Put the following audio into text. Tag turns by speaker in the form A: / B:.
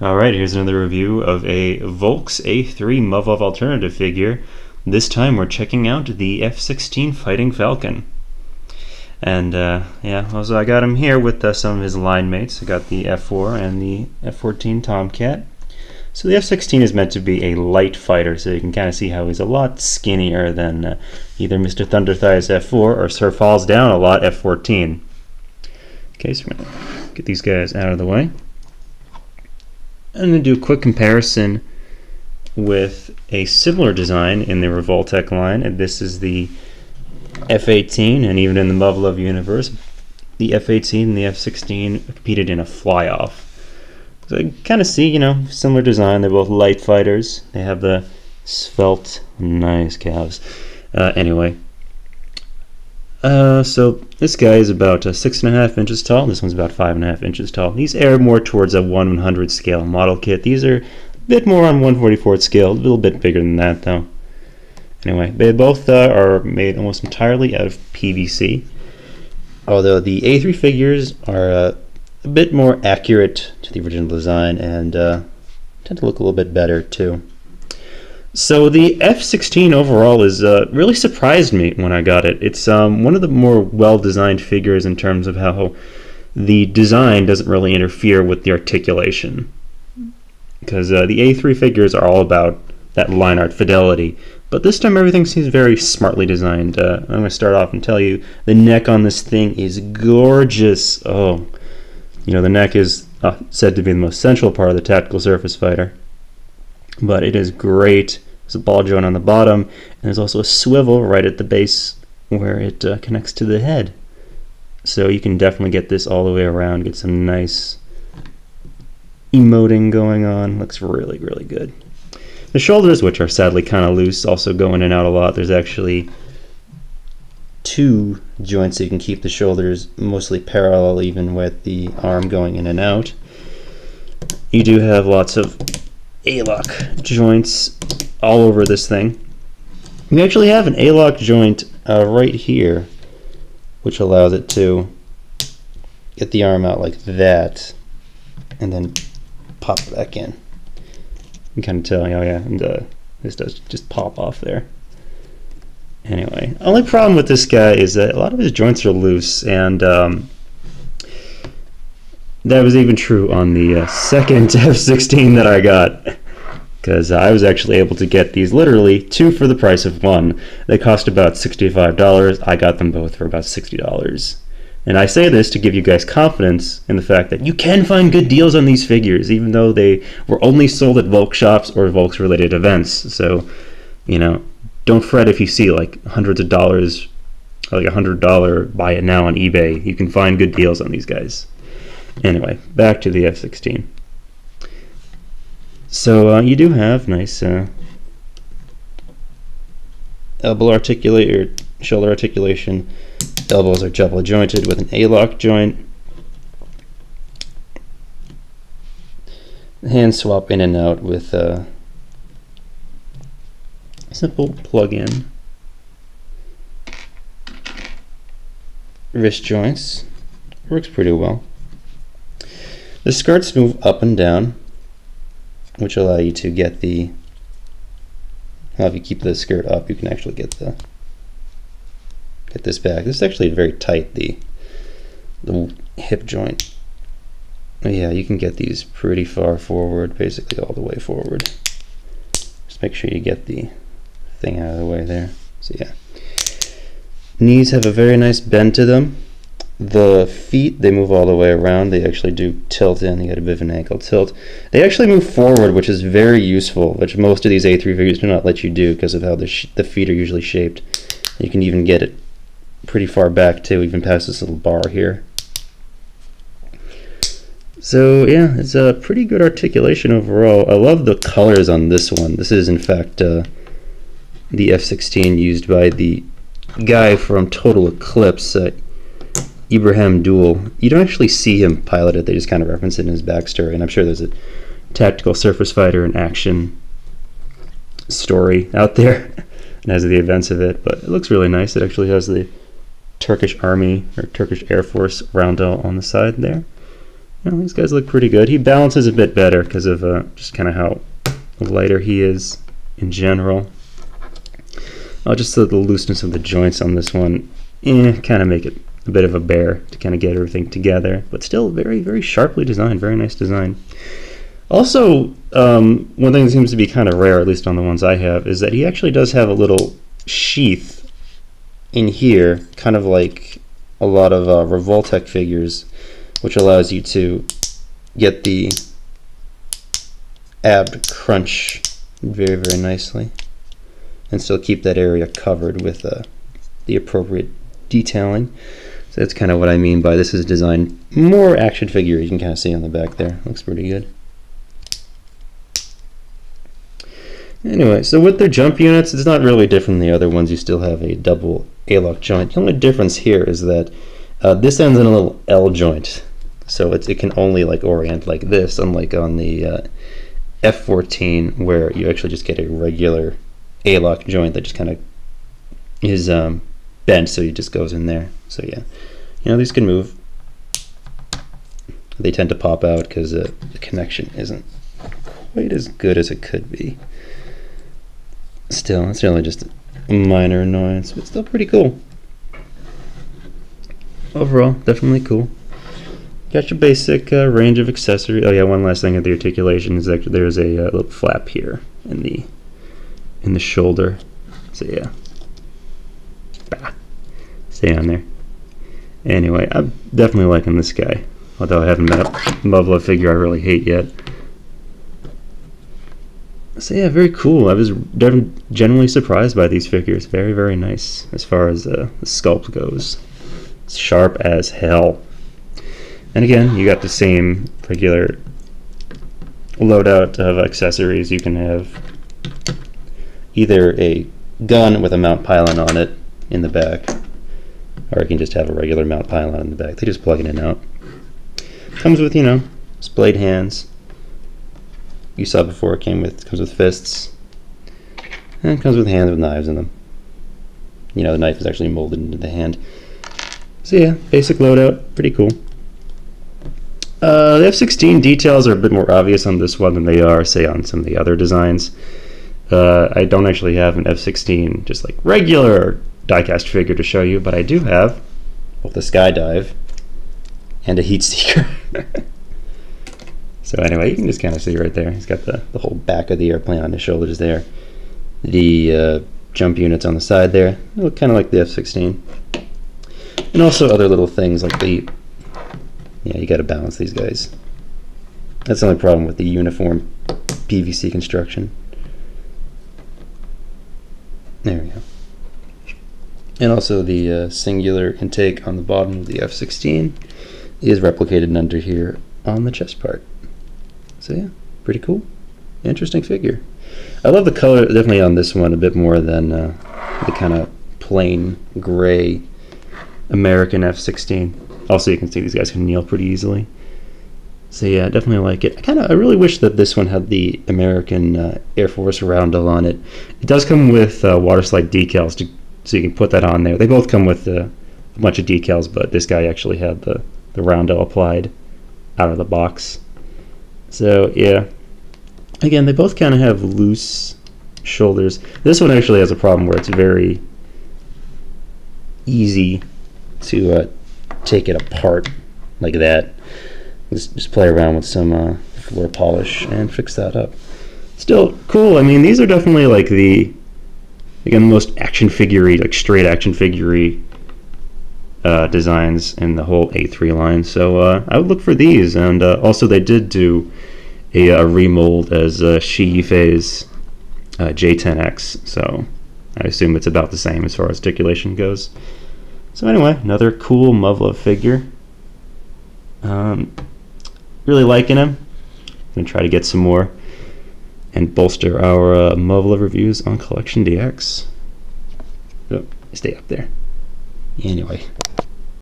A: Alright, here's another review of a Volks A3 Muv-Luv alternative figure. This time we're checking out the F-16 Fighting Falcon. And yeah, also I got him here with some of his line mates. I got the F4 and the F-14 Tomcat. So the F-16 is meant to be a light fighter, so you can kind of see how he's a lot skinnier than either Mr. Thunderthigh's F4 or Sir Falls Down a lot F-14. Okay, so we're going to get these guys out of the way. I'm going to do a quick comparison with a similar design in the Revoltech line, and this is the F-18, and even in the Muv-Luv universe, the F-18 and the F-16 competed in a fly-off. So you kind of see, similar design. They're both light fighters. They have the svelte, nice calves. Anyway, so this guy is about 6.5 inches tall. This one's about 5.5 inches tall. These are more towards a 1/100 scale model kit. These are a bit more on 1/44 scale, a little bit bigger than that though. Anyway, they both are made almost entirely out of PVC, although the A3 figures are a bit more accurate to the original design and tend to look a little bit better too. So the F-16 overall is really surprised me when I got it. It's one of the more well-designed figures in terms of how the design doesn't really interfere with the articulation. Because the A3 figures are all about that line art fidelity. But this time everything seems very smartly designed. I'm going to start off and tell you the neck on this thing is gorgeous. Oh, the neck is said to be the most central part of the tactical surface fighter. But it is great. There's a ball joint on the bottom, and there's also a swivel right at the base where it connects to the head. So you can definitely get this all the way around, get some nice emoting going on. Looks really, really good. The shoulders, which are sadly kind of loose, also go in and out a lot. There's actually 2 joints so you can keep the shoulders mostly parallel, even with the arm going in and out. You do have lots of A-lock joints all over this thing. We actually have an A-lock joint right here, which allows it to get the arm out like that and then pop it back in. You can kind of tell, oh yeah, and this does just pop off there. Anyway, only problem with this guy is that a lot of his joints are loose, and that was even true on the second F-16 that I got, because I was actually able to get these literally 2 for the price of 1. They cost about $65. I got them both for about $60. And I say this to give you guys confidence in the fact that you can find good deals on these figures, even though they were only sold at Volks shops or Volks related events. So, don't fret if you see like hundreds of dollars, like $100 buy it now on eBay. You can find good deals on these guys. Anyway, back to the F-16. So you do have nice elbow articulation, or shoulder articulation. Elbows are double jointed with an A-lock joint. Hand swap in and out with a simple plug-in. Wrist joints. Works pretty well. The skirts move up and down, which allow you to get the, if you keep the skirt up, you can actually get this back. This is actually very tight, the hip joint. Yeah, you can get these pretty far forward, basically all the way forward. Just make sure you get the thing out of the way there. So yeah. Knees have a very nice bend to them. The feet, they move all the way around. They actually do tilt in. You get a bit of an ankle tilt. They actually move forward, which is very useful, which most of these A3 figures do not let you do because of how the feet are usually shaped. You can even get it pretty far back too, even past this little bar here. So yeah, it's a pretty good articulation overall. I love the colors on this one. This is in fact the F-16 used by the guy from Total Eclipse, Ibrahim Duel. You don't actually see him pilot it, they just kind of reference it in his backstory, and I'm sure there's a tactical surface fighter and action story out there and has the events of it, but it looks really nice. It actually has the Turkish Army or Turkish Air Force roundel on the side there. These guys look pretty good. He balances a bit better because of just kind of how lighter he is in general. Just the looseness of the joints on this one, kind of make it a bit of a bear to kind of get everything together, but still very, very sharply designed, very nice design. Also, one thing that seems to be kind of rare, at least on the ones I have, is that he actually does have a little sheath in here, kind of like a lot of Revoltech figures, which allows you to get the ab crunch very, very nicely and still keep that area covered with the appropriate detailing. So that's kind of what I mean by this is designed more action figure. You can kind of see on the back there. Looks pretty good. Anyway, so with their jump units, it's not really different than the other ones. You still have a double A-lock joint. The only difference here is that this ends in a little L joint, so it can only like orient like this, unlike on the F-14 where you actually just get a regular A-lock joint that just kind of is bent, so it just goes in there. So yeah, these can move. They tend to pop out because the connection isn't quite as good as it could be. Still, it's really just a minor annoyance, but still pretty cool. Overall, definitely cool. Got your basic range of accessories. Oh yeah, one last thing at the articulation is that there's a little flap here in the shoulder. So yeah, stay on there. Anyway, I'm definitely liking this guy, although I haven't met a Muv-Luv figure I really hate yet. So yeah, very cool. I was generally surprised by these figures. Very, very nice as far as the sculpt goes. It's sharp as hell. And again, you got the same regular loadout of accessories. You can have either a gun with a mount pylon on it in the back, or you can just have a regular mount pylon in the back. They just plug it in and out. Comes with, splayed hands. You saw before it comes with fists, and it comes with hands with knives in them. The knife is actually molded into the hand. So yeah, basic loadout, pretty cool. The F-16 details are a bit more obvious on this one than they are, say, on some of the other designs. I don't actually have an F-16 just like regular diecast figure to show you, but I do have both a skydive and a heat seeker. So anyway, you can just kind of see right there. He's got the whole back of the airplane on his shoulders there. The jump units on the side there. They look kind of like the F-16. And also other little things like you got to balance these guys. That's the only problem with the uniform PVC construction. There we go. And also the singular intake on the bottom of the F-16 is replicated under here on the chest part. So yeah, pretty cool. Interesting figure. I love the color definitely on this one a bit more than the kind of plain gray American F-16. Also, you can see these guys can kneel pretty easily. So yeah, definitely like it. I really wish that this one had the American Air Force roundel on it. It does come with water slide decals, so you can put that on there. They both come with a bunch of decals, but this guy actually had the roundel applied out of the box. So yeah, again, they both kind of have loose shoulders. This one actually has a problem where it's very easy to take it apart like that. Just play around with some floor polish and fix that up. Still cool. I mean, these are definitely like the most action figure-y, like straight action figure-y designs in the whole A3 line. So I would look for these. And also they did do a remold as Sheath's J10X. So I assume it's about the same as far as articulation goes. So anyway, another cool Muv-Luv figure. Really liking him. I'm going to try to get some more and bolster our Muv-Luv reviews on CollectionDX. Oh, stay up there. Anyway.